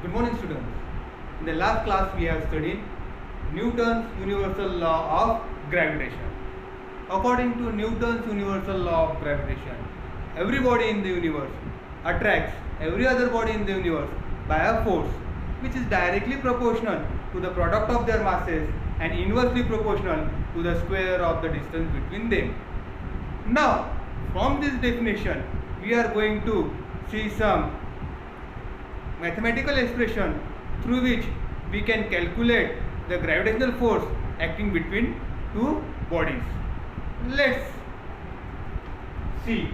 Good morning, students. In the last class, we have studied Newton's universal law of gravitation. According to Newton's universal law of gravitation, every body in the universe attracts every other body in the universe by a force which is directly proportional to the product of their masses and inversely proportional to the square of the distance between them. Now, from this definition, we are going to see some mathematical expression through which we can calculate the gravitational force acting between two bodies. Let's see.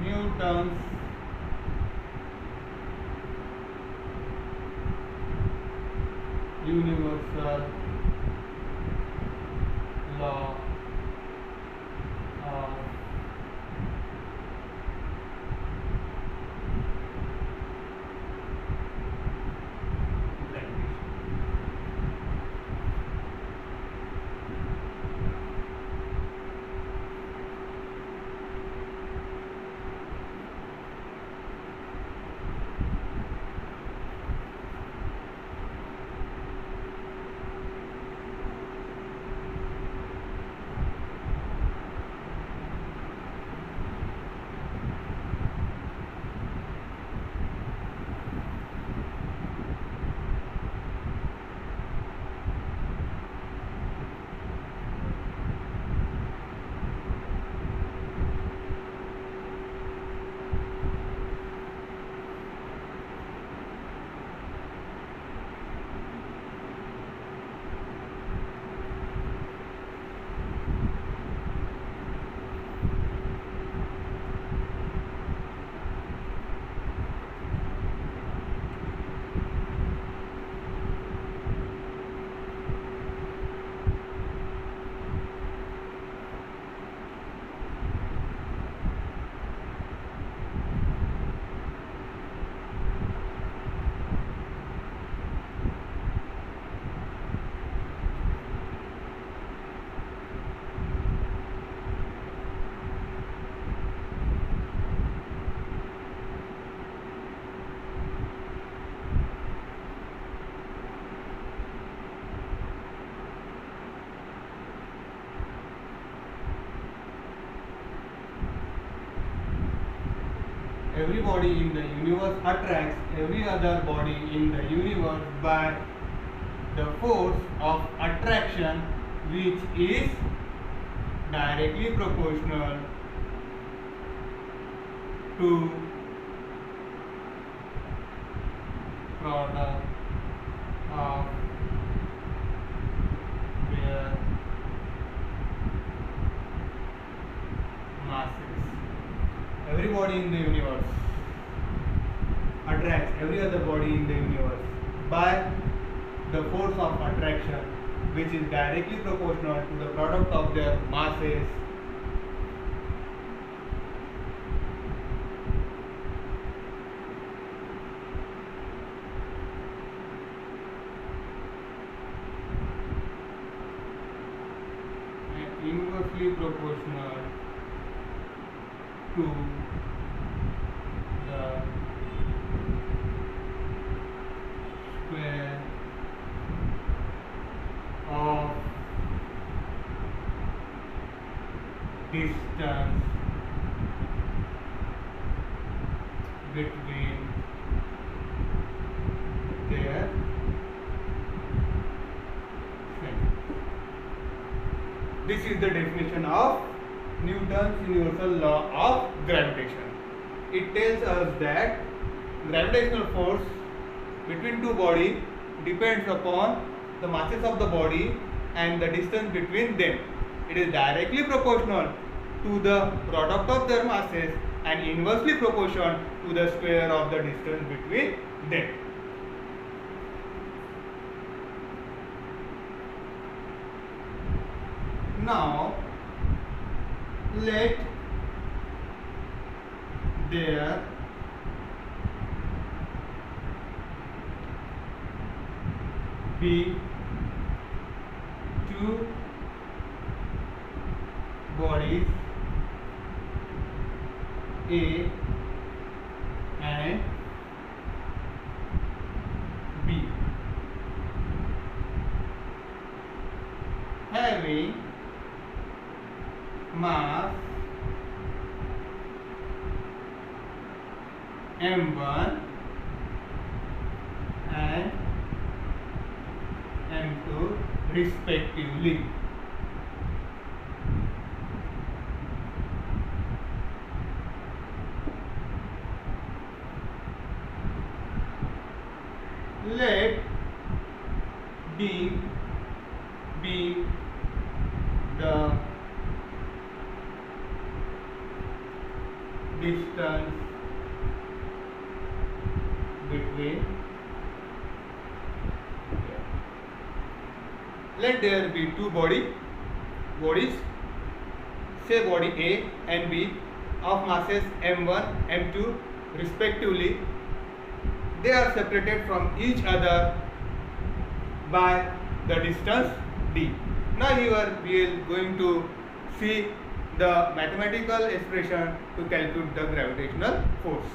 Newton's universal law of gravitation. Every body in the universe attracts every other body in the universe by the force of attraction which is directly proportional to product of their masses. Every body in the universe attracts every other body in the universe by the force of attraction which is directly proportional to the product of their masses and inversely proportional to the square of distance between their centers. This is the definition of Newton's universal law of gravitation. It tells us that gravitational force between two bodies depends upon the masses of the body and the distance between them. It is directly proportional to the product of their masses and inversely proportional to the square of the distance between them. Now, let there be two bodies A and B having mass m1 and m2 respectively. Let D be the distance between. Let there be two bodies, say body A and B of masses m1, m2 respectively. They are separated from each other by the distance d. Now here we are going to see the mathematical expression to calculate the gravitational force.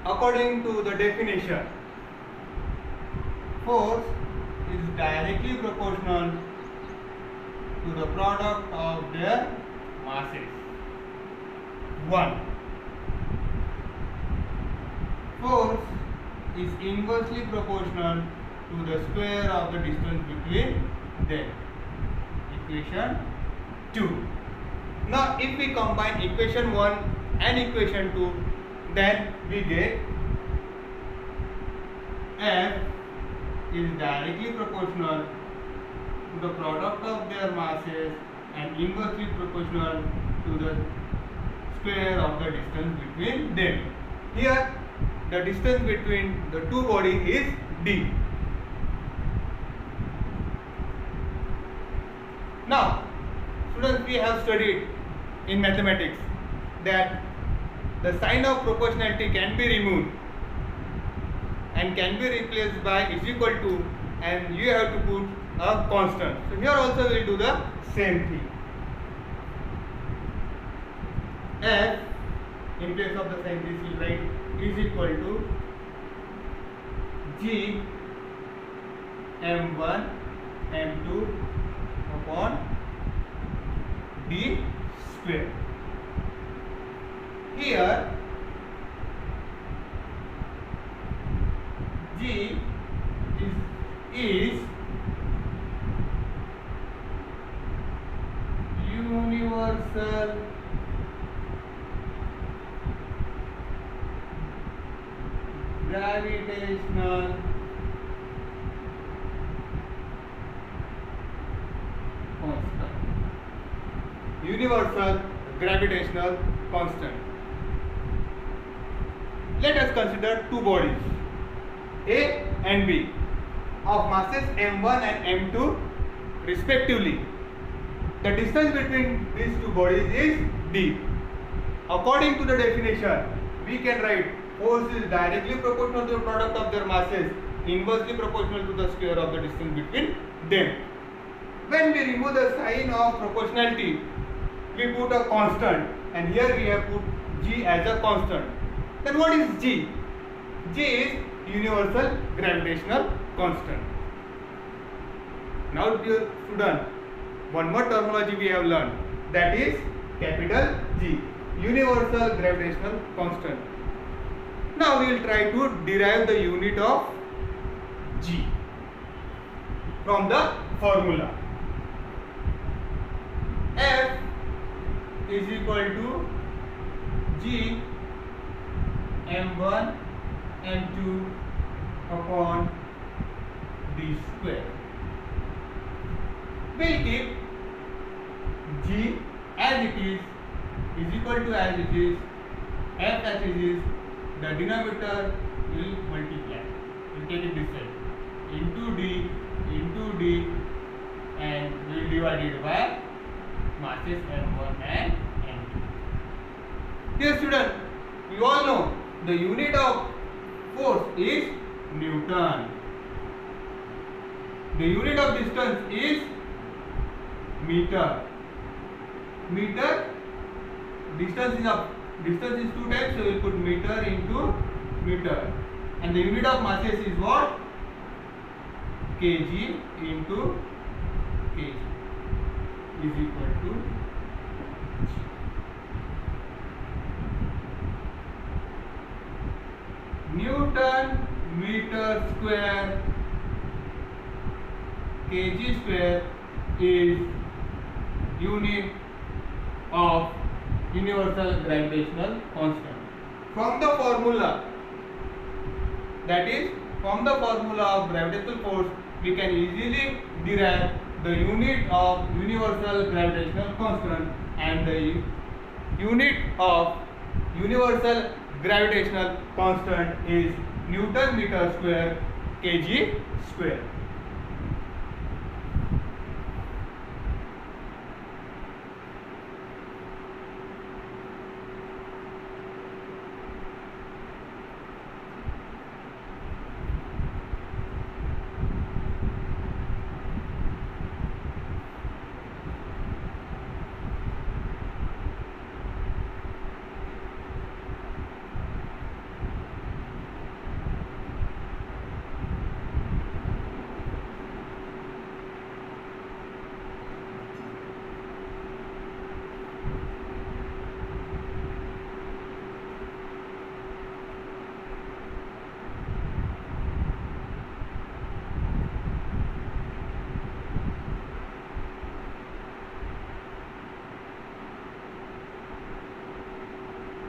According to the definition, force is directly proportional to the product of their masses. 1. Force is inversely proportional to the square of the distance between them. Equation 2. Now if we combine equation 1 and equation 2, then we get F is directly proportional to the product of their masses and inversely proportional to the square of the distance between them. Here the distance between the two bodies is d. Now students, we have studied in mathematics that the sign of proportionality can be removed and can be replaced by is equal to, and you have to put a constant. So here also we will do the same thing. F in place of the sign this will write is equal to G m1 m2 upon d square. Here G is universal gravitational constant. Universal gravitational constant. Let us consider two bodies A and B of masses m1 and m2 respectively. the distance between these two bodies is d. According to the definition, we can write force is directly proportional to the product of their masses, inversely proportional to the square of the distance between them. When we remove the sign of proportionality, we put a constant, and here we have put g as a constant. Then what is g? G is universal gravitational constant. Now dear student, one more terminology we have learned, that is capital G, universal gravitational constant. Now we will try to derive the unit of G from the formula. F is equal to G m1 m2 upon d square. We'll keep G as it is equal to as it is, F as it is, the denominator will multiply, we'll take it this side, into D, and we'll divide it by masses m1 and m2. Dear student, you all know the unit of force is Newton. The unit of distance is meter. Distance is 2 times, so we will put meter into meter. And the unit of masses is what? Kg into kg is equal to Newton meter square kg square is unit of universal gravitational constant. From the formula, that is from the formula of gravitational force, we can easily derive the unit of universal gravitational constant, and the unit of universal gravitational constant is Newton meter square kg square.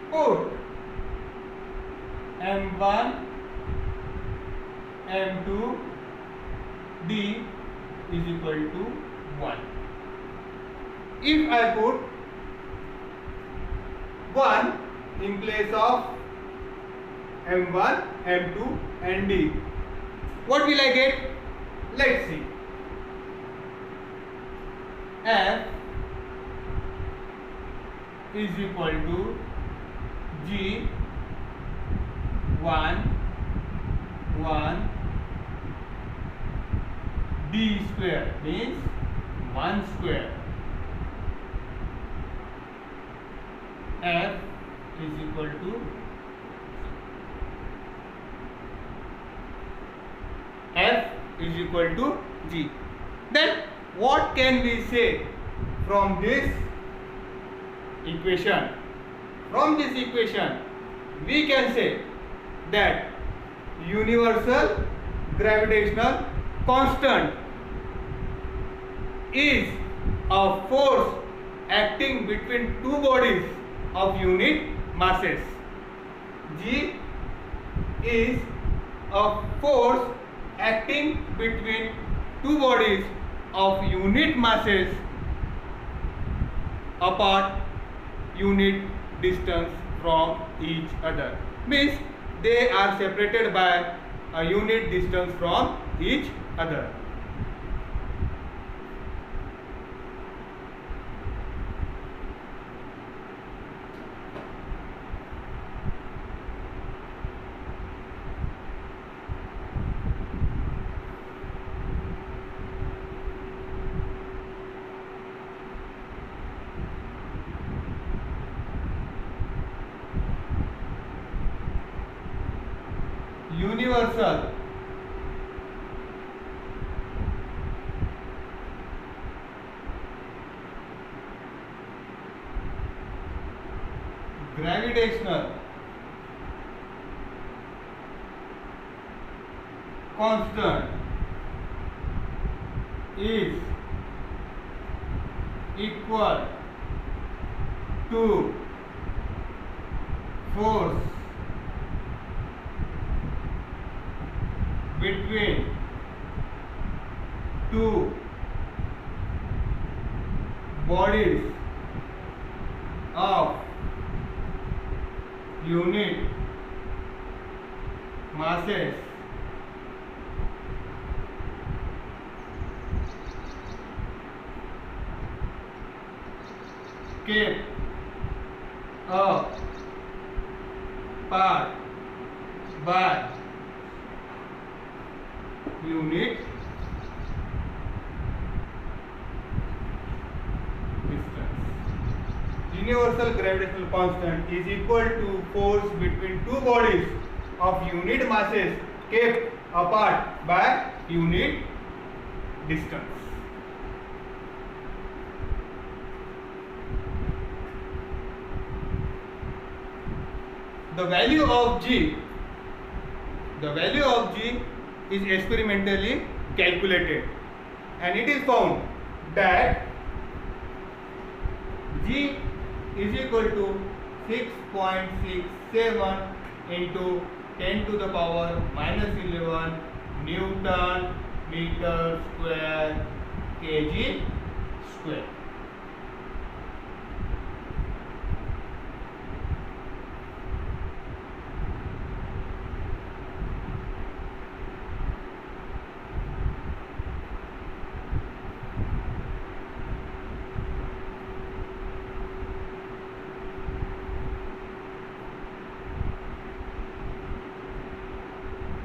Put m1 m2 d is equal to 1. If I put 1 in place of m1 m2 and d, what will I get? Let's see. F is equal to G 1 D square means 1 square. F is equal to G. Then what can we say from this equation? From this equation, we can say that universal gravitational constant is a force acting between two bodies of unit masses. G is a force acting between two bodies of unit masses apart unit distance from each other. Means they are separated by a unit distance from each other. gravitational constant is equal to force between two bodies of unit masses kept apart by unit distance. Universal gravitational constant is equal to force between two bodies of unit masses kept apart by unit distance. The value of G is experimentally calculated, and it is found that G is equal to 6.67 into 10 to the power minus 11 Newton meter square kg square.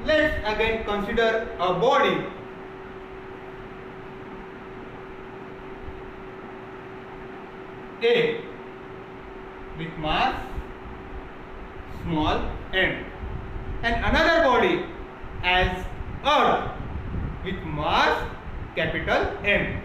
Let's again consider a body. A with mass small m, and another body as Earth with mass capital M.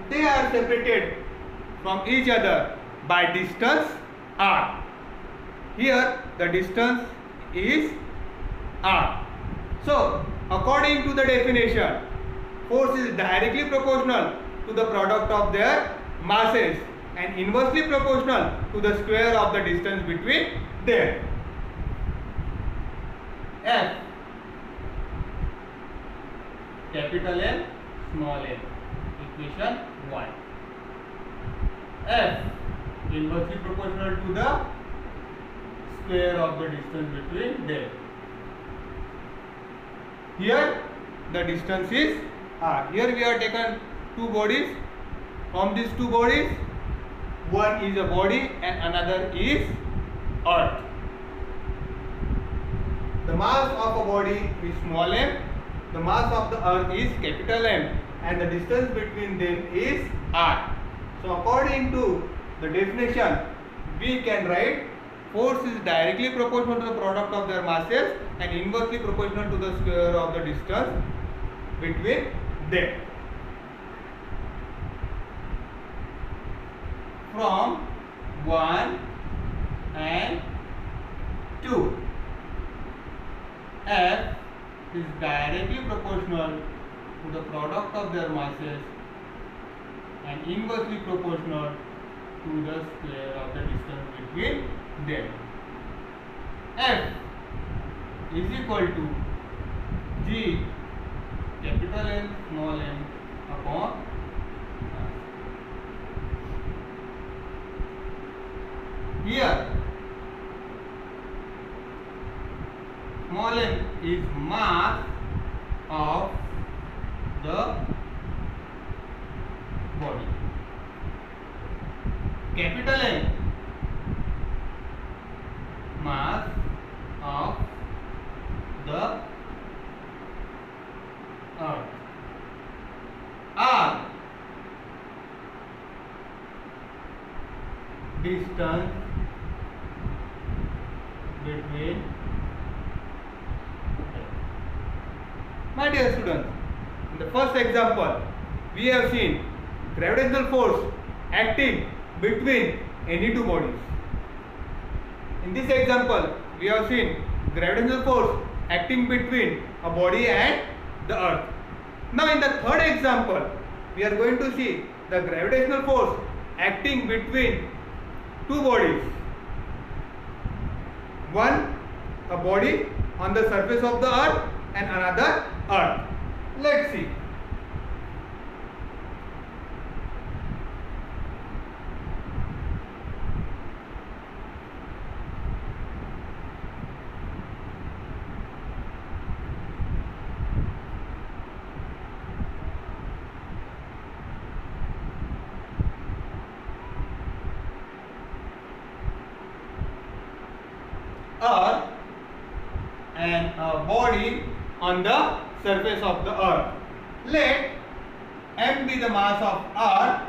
They are separated from each other by distance r. Here the distance is r. So according to the definition, force is directly proportional to the product of their masses and inversely proportional to the square of the distance between them. F capital M small m, equation 1. F inversely proportional to the square of the distance between them. Here the distance is r. Here we have taken two bodies. From these two bodies, one is a body and another is Earth. The mass of a body is small m, the mass of the Earth is capital M, and the distance between them is r. So according to the definition, we can write force is directly proportional to the product of their masses and inversely proportional to the square of the distance between them. From 1 and 2, F is directly proportional to the product of their masses and inversely proportional to the square of the distance between them. F is equal to G capital M small m upon r. Here small m is mass of the body. Capital M mass of the distance between. My dear students, in the first example, we have seen gravitational force acting between any two bodies. In this example, we have seen gravitational force acting between a body and the earth. Now in the third example, we are going to see the gravitational force acting between two bodies. One, a body on the surface of the earth and another earth. Let's see. Earth and a body on the surface of the earth. Let m be the mass of earth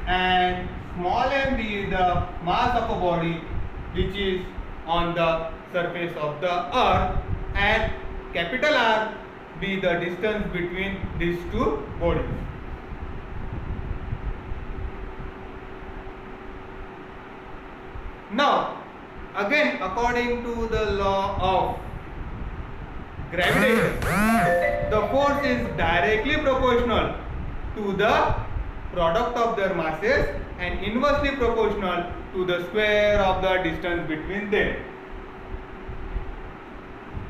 and small m be the mass of a body which is on the surface of the earth, and capital R be the distance between these two bodies. Now again, according to the law of gravitation, the force is directly proportional to the product of their masses and inversely proportional to the square of the distance between them.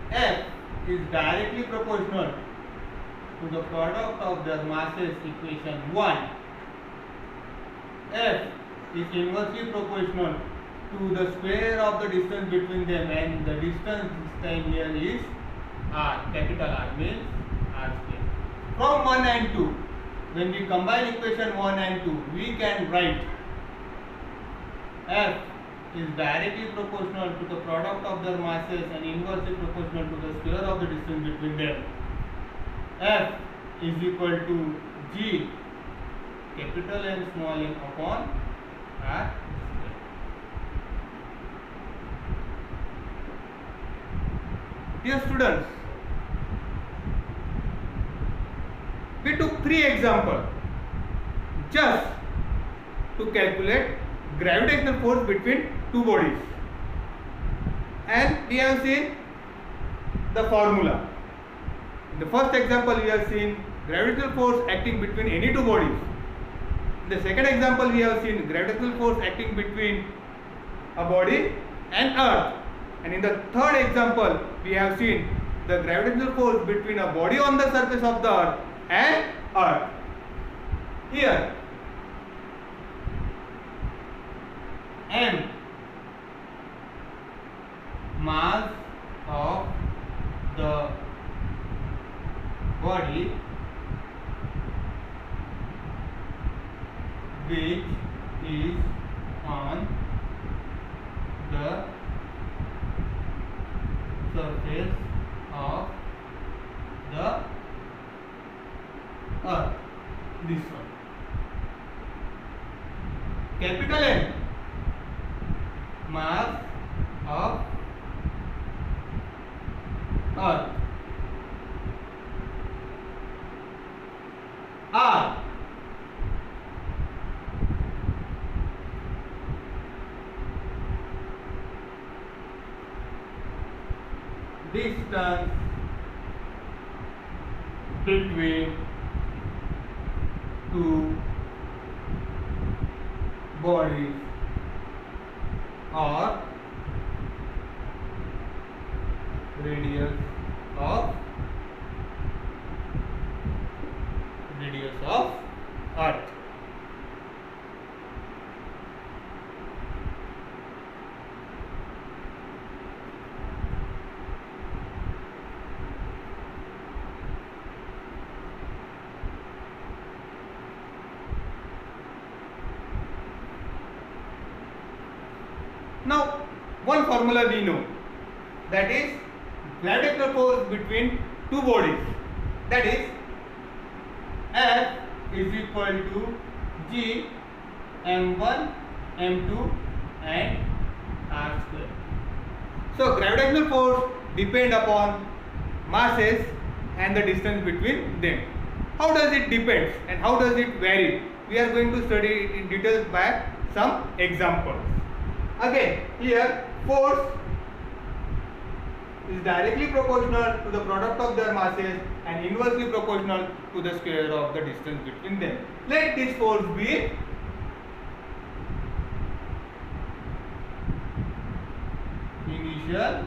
F is directly proportional to the product of their masses, equation 1. F is inversely proportional to the square of the distance between them, and the distance this time here is R, capital R means R square. From 1 and 2, when we combine equation 1 and 2, we can write F is directly proportional to the product of their masses and inversely proportional to the square of the distance between them. F is equal to G, capital M small m upon R. Dear students, we took 3 examples just to calculate gravitational force between two bodies, and we have seen the formula. In the first example, we have seen gravitational force acting between any two bodies. In the second example, we have seen gravitational force acting between a body and earth. And in the third example, we have seen the gravitational force between a body on the surface of the earth and earth. Here, m, mass of the body which is on the surface of the earth, this one. Capital M, mass of earth. R, distance between two bodies, or radius of earth. Now, one formula we know, that is gravitational force between two bodies, that is F is equal to G m1 m2 and r square. So gravitational force depend upon masses and the distance between them. How does it depend and how does it vary? We are going to study it in details by some examples. Again, here force is directly proportional to the product of their masses and inversely proportional to the square of the distance between them. Let this force be initial.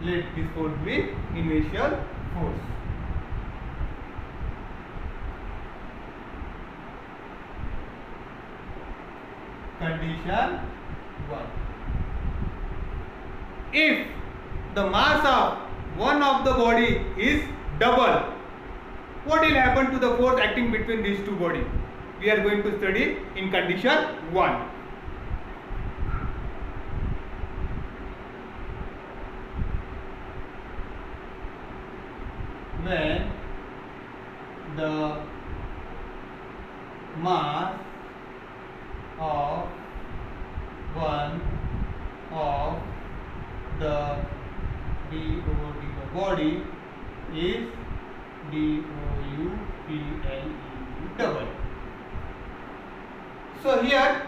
Let this force be initial force. Condition 1. If the mass of one of the body is double, what will happen to the force acting between these two bodies? We are going to study in condition 1. When the mass of one of the body is double. So here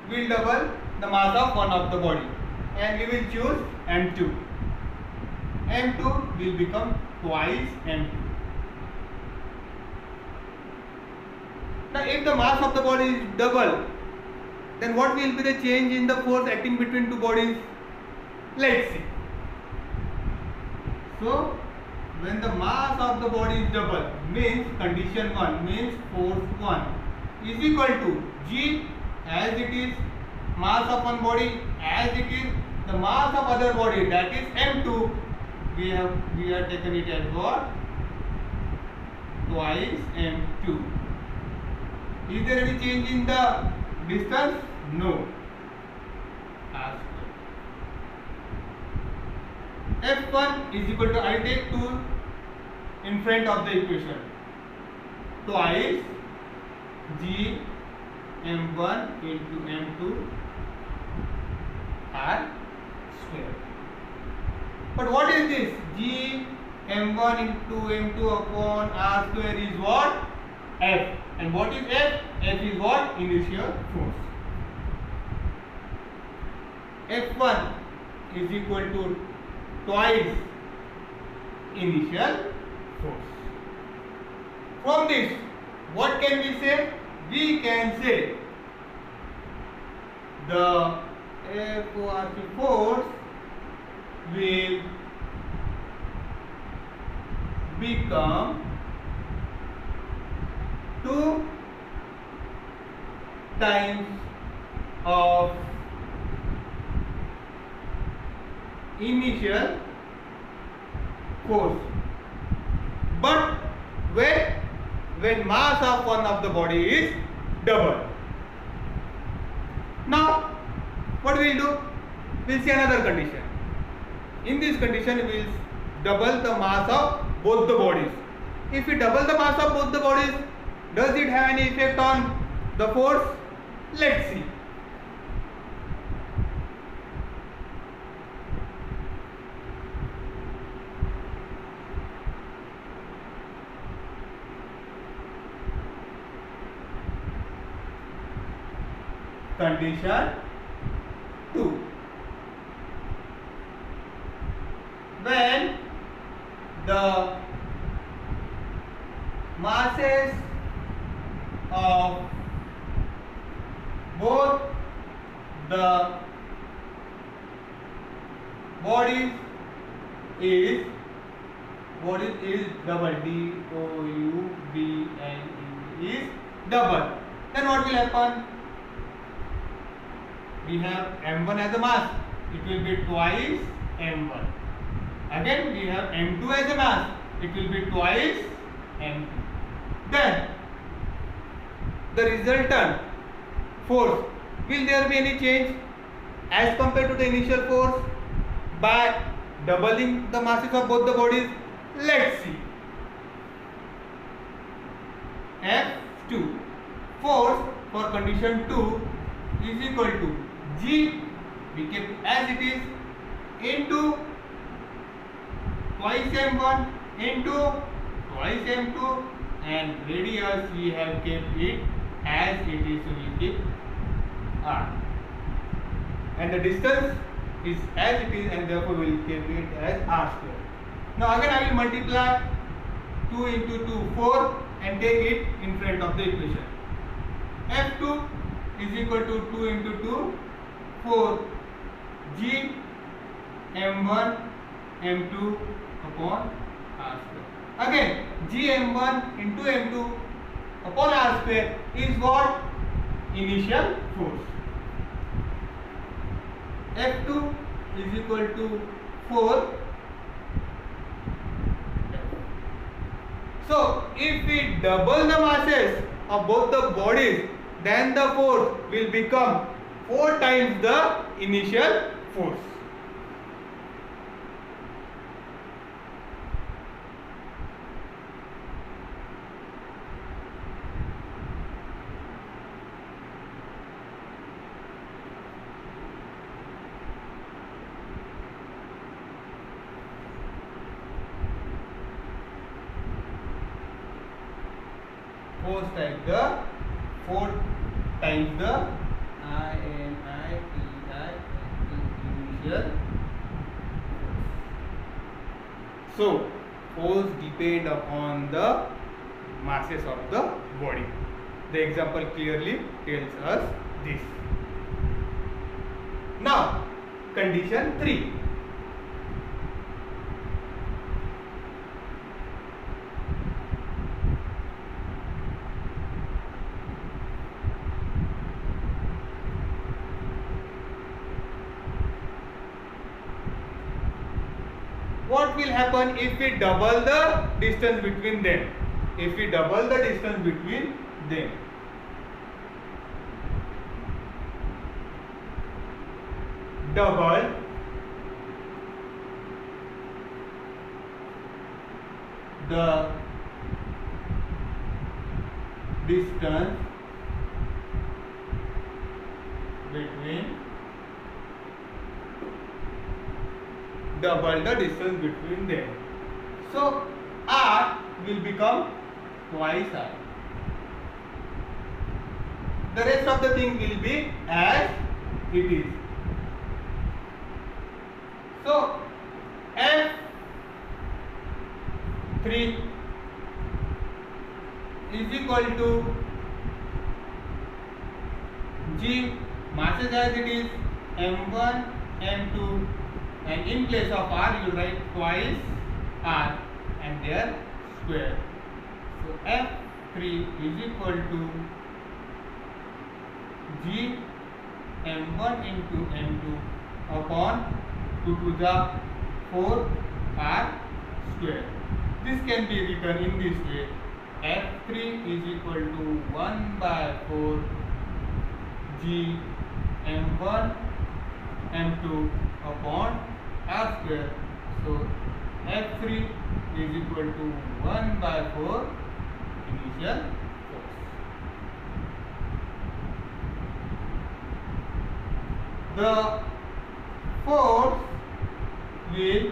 we will double the mass of one of the body and we will choose m2. m2 will become twice m2. Now if the mass of the body is double, then what will be the change in the force acting between two bodies? Let's see. So when the mass of the body is double, means condition 1 means force 1 is equal to G as it is mass of one body as it is the mass of other body, that is m2. We have taken it as what? Twice m2. Is there any change in the distance? No. F1 is equal to, I will take 2 in front of the equation. Twice G m1 into m2 r square. But what is this? G m1 into m2 upon r square is what? F. And what is F? F is what? Initial force. F1 is equal to twice initial force. From this, what can we say? We can say the FORC force will become 2 times of initial force. But when mass of one of the body is double. Now what we will do? We will see another condition. In this condition we will double the mass of both the bodies. If we double the mass of both the bodies, does it have any effect on the force? Let's see. Condition 2. When the masses of both the bodies is double, D-O-U-B-L-E is double, then what will happen? We have m1 as a mass, it will be twice m1. Again we have m2 as a mass, it will be twice m2. Then the resultant force, will there be any change as compared to the initial force by doubling the masses of both the bodies? Let's see. F2 force for condition 2 is equal to G, we kept as it is, into twice m1 into twice m2, and radius we have kept it as it is, so we keep r, and the distance is as it is, and therefore we will keep it as r square. Now again I will multiply 2 into 2, 4, and take it in front of the equation. F2 is equal to 2 into 2, 4 G m1 m2 upon r square. Again G m1 into m2 upon r square is what? Initial force. F2 is equal to 4. So if we double the masses of both the bodies, then the force will become 4 times the initial force. Force times the 4 times the initial. So force depend upon the masses of the body. The example clearly tells us this. Now condition 3. What will happen if we double the distance between them? If we double the distance between them, double the distance between them. So R will become twice R. The rest of the thing will be as it is. So F3 is equal to G, masses as it is, m1, m2, and in place of r you write twice r and their square. So F3 is equal to G m1 into m2 upon 2 to the 4 r square. This can be written in this way: F3 is equal to 1 by 4 G m1 m2 upon r square. So F3 is equal to 1 by 4 initial force. The force will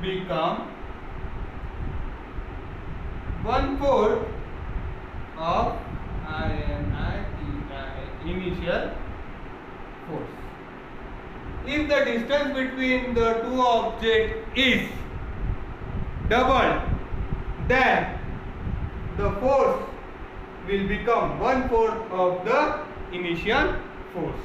become 1/4 of initial force. If the distance between the two objects is doubled, then the force will become 1/4 of the initial force.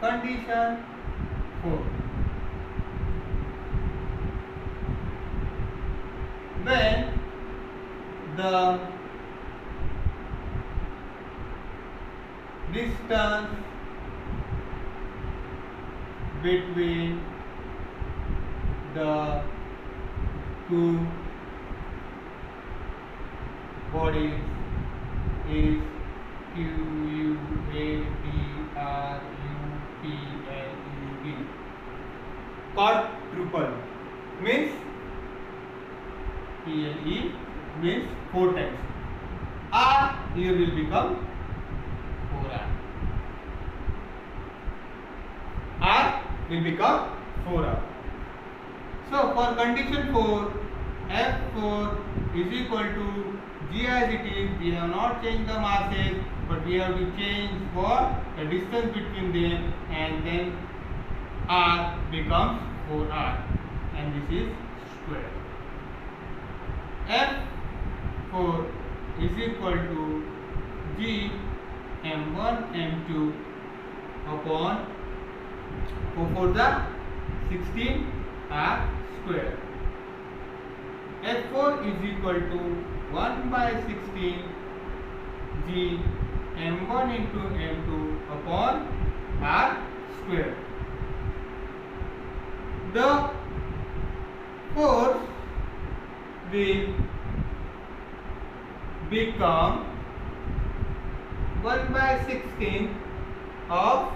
Condition 4. When the distance between the two bodies is Q U A B R U P L E B. Quadruple means PLE means 4 times. R here will become 4R. R will become 4R. So for condition 4, F4 is equal to G as it is. We have not changed the masses, but we have to change for the distance between them, and then R becomes 4R, and this is square. F4 is equal to G M1 M2 upon 4 for the 16 R square. F4 is equal to 1 by 16 G M1 into M2 upon R square. The force will become 1 by 16 of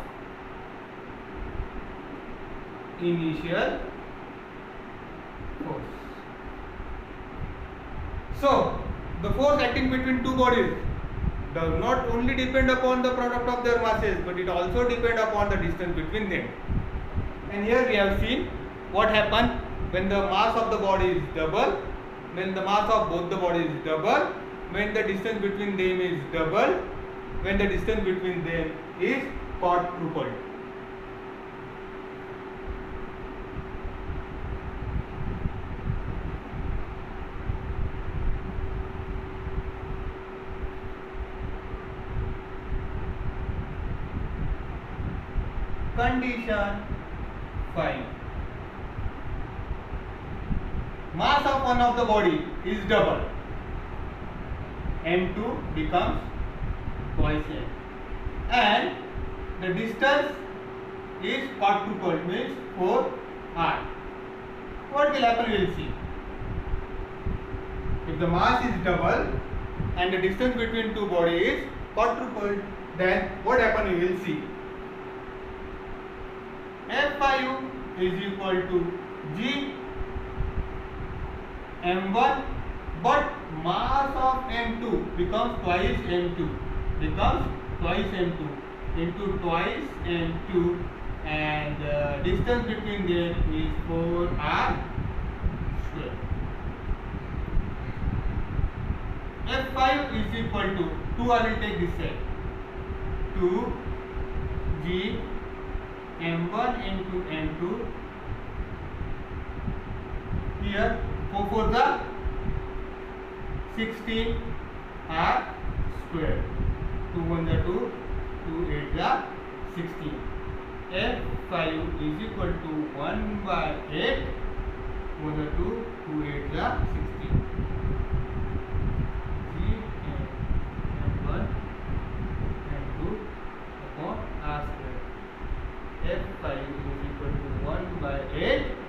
initial force. So, the force acting between two bodies does not only depend upon the product of their masses, but it also depends upon the distance between them. And here we have seen what happens when the mass of the body is double, when the mass of both the bodies is double, when the distance between them is double, when the distance between them is quadrupled. Condition 5. Mass of one of the body is double. M2 becomes twice M. And the distance is quadrupled, means 4R. What will happen, we will see. If the mass is double and the distance between two bodies is quadrupled, then what happens, we will see. F5 is equal to G M1, but mass of M2 becomes twice M2, into twice M2, and distance between them is 4R square. F5 is equal to 2, I will take this side, 2 G M1 into M2, here 4 for the 16 R square, 2 1 the 2, 2 8 the 16. F5 is equal to 1 by 8, 1 the 2, 2 8 the 16. G M1 M2 upon R square. F5 is equal to 1 by 8.